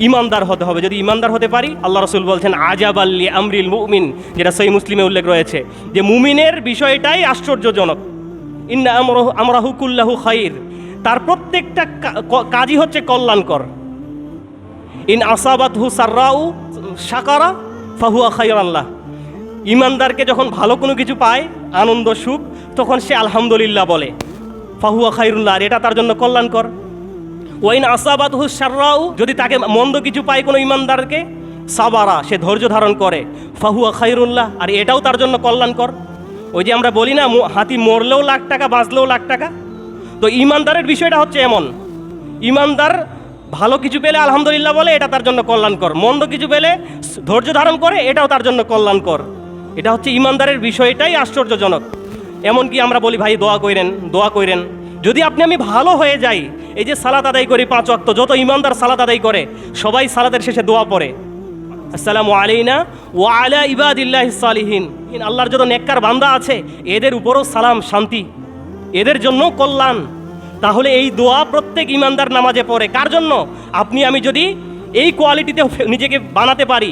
ইমানদার হতে হবে। যদি ইমানদার হতে পারি, আল্লাহ রাসূল বলছেন আজাবাল লি আমরিল মুমিন, যেটা সহিহ মুসলিমে উল্লেখ রয়েছে, যে মুমিনের বিষয়টাই আশ্চর্যজনক। ইন্না আমরাহু কুল্লাহু খাইর, তার প্রত্যেকটা কাজই হচ্ছে কল্যাণকর। ইন আসাবাতহু সাররাউ শাকারা ফাহুয়া খায়রান লাহ, ইমানদারকে যখন ভালো কোনো কিছু পায়, আনন্দ সুখ, তখন সে আলহামদুলিল্লাহ বলে, ফাহুয়া খায়রুল্লাহ, আর এটা তার জন্য কল্যাণকর। ওয়াইন আসাবাতহু শাররাউ, যদি তাকে মন্দ কিছু পায় কোনো ইমানদারকে, সাবারা, সে ধৈর্য ধারণ করে, ফাহুয়া খায়রুল্লাহ, আর এটাও তার জন্য কল্যাণকর। ওই যে আমরা বলি না, হাতি মরলেও লাখ টাকা, বাঁচলেও লাখ টাকা। তো ইমানদারের বিষয়টা হচ্ছে এমন, ইমানদার ভালো কিছু পেলে আলহামদুলিল্লাহ বলে, এটা তার জন্য কল্যাণকর। মন্দ কিছু পেলে ধৈর্য ধারণ করে, এটাও তার জন্য কল্যাণকর। এটা হচ্ছে ইমানদারের বিষয়টাই আশ্চর্যজনক। এমনকি আমরা বলি ভাই দোয়া কইরেন, দোয়া কইরেন। যদি আমি ভালো হয়ে যাই, এই যে সালাত আদায় করি 5 ওয়াক্ত, যত ইমানদার সালাত আদায় করে সবাই সালাতের শেষে দোয়া পড়ে, আসসালামু আলাইনা ওয়া আলা ইবাদিল্লাহিস সালিহিন, আল্লাহর যত নেককার বান্দা আছে এদের উপরও সালাম, শান্তি, এদের জন্য কল্যাণ। তাহলে এই দোয়া প্রত্যেক ইমানদার নামাজে পড়ে। কার জন্য? আপনি আমি যদি এই কোয়ালিটিতে নিজেকে বানাতে পারি,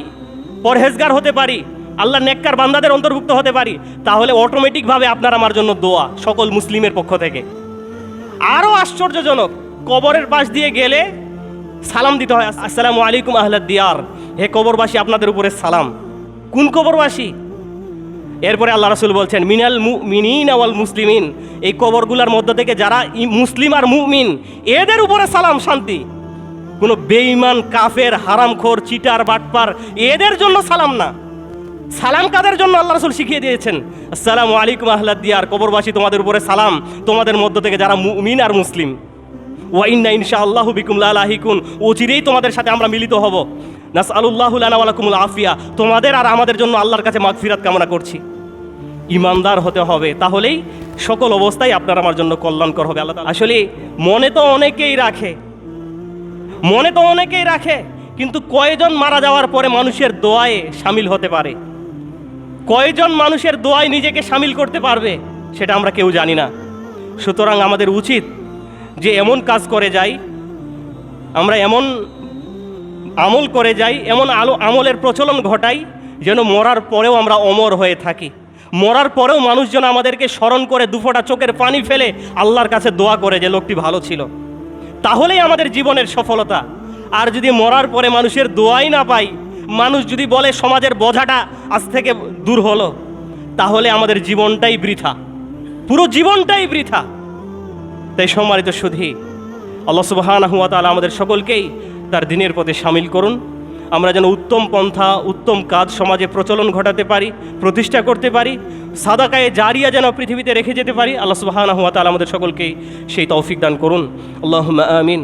পরহেজগার হতে পারি, আল্লাহর নেককার বান্দাদের অন্তর্ভুক্ত হতে পারি, তাহলে অটোমেটিকভাবে আপনার আমার জন্য দোয়া সকল মুসলিমের পক্ষ থেকে। আরও আশ্চর্যজনক, কবরের পাশ দিয়ে গেলে সালাম দিতে হয়, আসসালামু আলাইকুম আহলাদ দিয়ার, হে কবরবাসী আপনাদের উপরে সালাম। কোন কবরবাসী? এরপরে আল্লাহ রাসূল বলছেন মিনাল মুমিনিনা ওয়াল মুসলিমিন, এই কবরগুলোর মধ্য থেকে যারা মুসলিম আর মুমিন, এদের উপরে সালাম, শান্তি। কোনো বেঈমান, কাফের, হারামখোর, চিটার, বাটপার, এদের জন্য সালাম না। সালাম কাদের জন্য আল্লাহ রাসূল শিখিয়ে দিয়েছেন, আসসালামু আলাইকুম আহলাদ দিয়ার, কবরবাসী তোমাদের উপরে সালাম, তোমাদের মধ্য থেকে যারা মুমিন আর মুসলিম। ওয়া ইন্না ইনশাআল্লাহু বিকুম লালাহিকুন, অচিরেই তোমাদের সাথে আমরা মিলিত হব। নাসআলুল্লাহু লানা ওয়া লাকুমুল আফিয়া, তোমাদের আর আমাদের জন্য আল্লাহর কাছে মাগফিরাত কামনা করছি। ইমানদার হতে হবে, তাহলেই সকল অবস্থায় আপনার আমার জন্য কল্যাণকর হবে। আল্লাহ আসলে মনে তো অনেকেই রাখে, কিন্তু কয়জন মারা যাওয়ার পরে মানুষের দোয়ায় শামিল হতে পারে, কয়জন মানুষের দোয়ায় নিজেকে শামিল করতে পারবে, সেটা আমরা কেউ জানি না। সুতরাং আমাদের উচিত যে এমন কাজ করে যাই, আমরা এমন আমল করে যাই, এমন আমলের প্রচলন ঘটাই, যেন মরার পরেও আমরা অমর হয়ে থাকি। মরার পরেও মানুষজন আমাদেরকে স্মরণ করে দুফোঁটা চোখের পানি ফেলে আল্লাহর কাছে দোয়া করে যে লোকটি ভালো ছিল, তাহলেই আমাদের জীবনের সফলতা। আর যদি মরার পরে মানুষের দোয়াই না পাই, মানুষ যদি বলে সমাজের বোঝাটা আজ থেকে দূর হলো, তাহলে আমাদের জীবনটাই বৃথা, পুরো জীবনটাই বৃথা। তাই সম্মানিত সুধী, আল্লাহ সুবহানাহু ওয়া তাআলা আমাদের সকলকেই তার দ্বীনের পথে শামিল করুন। আমরা যেন উত্তম পন্থা, উত্তম কাজ সমাজে প্রচলন ঘটাতে পারি, প্রতিষ্ঠা করতে পারি, সাদাকায়ে জারিয়া যেন পৃথিবীতে রেখে যেতে পারি। আল্লাহ সুবহানাহু ওয়া তাআলা আমাদের সকলকেই সেই তৌফিক দান করুন। আল্লাহুম্মা আমিন।